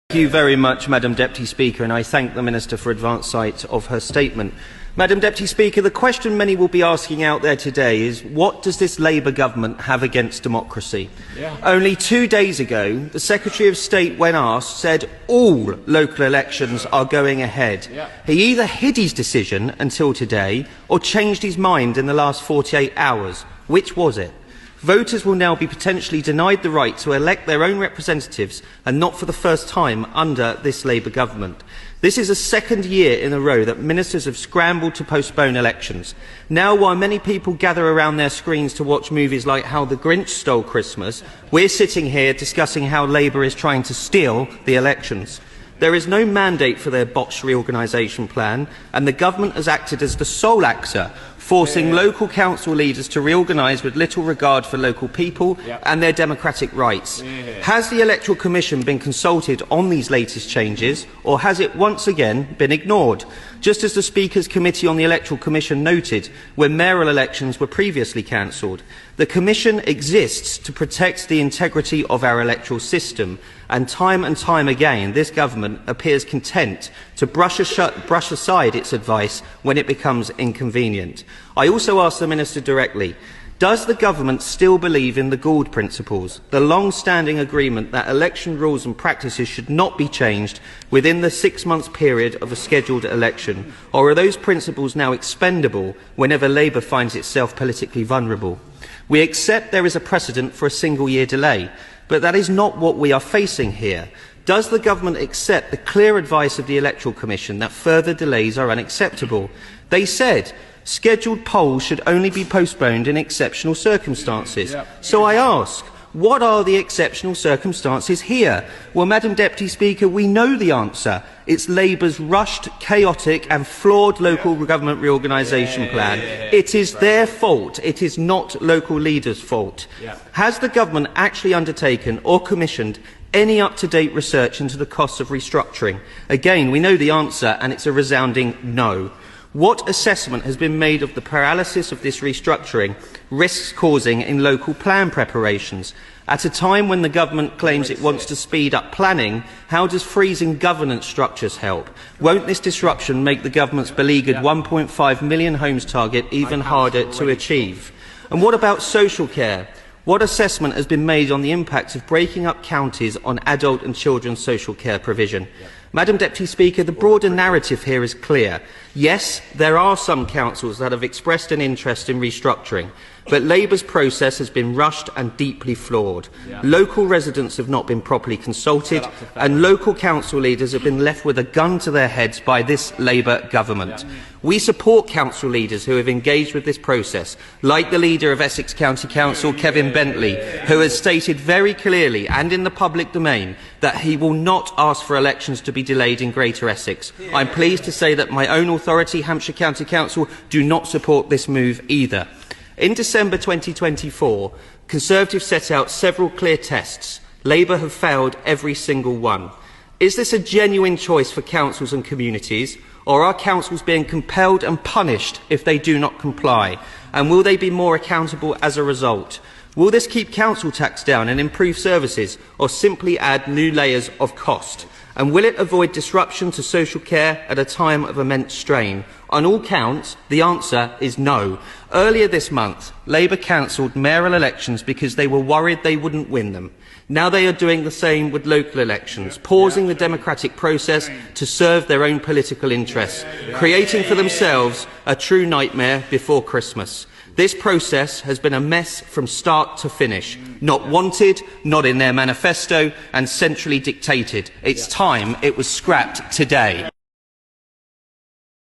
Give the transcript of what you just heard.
Thank you very much, Madam Deputy Speaker, and I thank the Minister for advance sight of her statement. Madam Deputy Speaker, the question many will be asking out there today is, what does this Labour government have against democracy? Only 2 days ago, the Secretary of State, when asked, said all local elections are going ahead. He either hid his decision until today or changed his mind in the last 48 hours. Which was it? Voters will now be potentially denied the right to elect their own representatives, and not for the first time under this Labour government. This is the second year in a row that ministers have scrambled to postpone elections. Now, while many people gather around their screens to watch movies like How the Grinch Stole Christmas, we're sitting here discussing how Labour is trying to steal the elections. There is no mandate for their botched reorganisation plan, and the government has acted as the sole actor, forcing local council leaders to reorganise with little regard for local people and their democratic rights. Has the Electoral Commission been consulted on these latest changes, or has it once again been ignored? Just as the Speaker's Committee on the Electoral Commission noted when mayoral elections were previously cancelled, the Commission exists to protect the integrity of our electoral system, and time again this government appears content to brush aside its advice when it becomes inconvenient. I also ask the Minister directly, does the government still believe in the Gould principles, the long-standing agreement that election rules and practices should not be changed within the 6-month period of a scheduled election, or are those principles now expendable whenever Labour finds itself politically vulnerable? We accept there is a precedent for a single-year delay, but that is not what we are facing here. Does the government accept the clear advice of the Electoral Commission that further delays are unacceptable? They said scheduled polls should only be postponed in exceptional circumstances. So I ask, what are the exceptional circumstances here? Well, Madam Deputy Speaker, we know the answer. It's Labour's rushed, chaotic and flawed local government reorganisation plan. It is their fault. It is not local leaders' fault. Has the government actually undertaken or commissioned any up-to-date research into the costs of restructuring? Again, we know the answer, and it's a resounding no. What assessment has been made of the paralysis of this restructuring risks causing in local plan preparations? At a time when the government claims it wants to speed up planning, how does freezing governance structures help? Won't this disruption make the government's beleaguered 1.5 million homes target even harder to achieve? And what about social care? What assessment has been made on the impact of breaking up counties on adult and children's social care provision? Madam Deputy Speaker, the broader narrative here is clear. Yes, there are some councils that have expressed an interest in restructuring, but Labour's process has been rushed and deeply flawed. Local residents have not been properly consulted, and local council leaders have been left with a gun to their heads by this Labour government. We support council leaders who have engaged with this process, like the leader of Essex County Council, Kevin Bentley, who has stated very clearly and in the public domain that he will not ask for elections to be delayed in Greater Essex. I'm pleased to say that my own authority, Hampshire County Council, do not support this move either. In December 2024, Conservatives set out several clear tests. Labour have failed every single one. Is this a genuine choice for councils and communities, or are councils being compelled and punished if they do not comply? And will they be more accountable as a result? Will this keep council tax down and improve services, or simply add new layers of cost? And will it avoid disruption to social care at a time of immense strain? On all counts, the answer is no. Earlier this month, Labour cancelled mayoral elections because they were worried they wouldn't win them. Now they are doing the same with local elections, pausing the democratic process to serve their own political interests, creating for themselves a true nightmare before Christmas. This process has been a mess from start to finish. Not wanted, not in their manifesto, and centrally dictated. It's time it was scrapped today.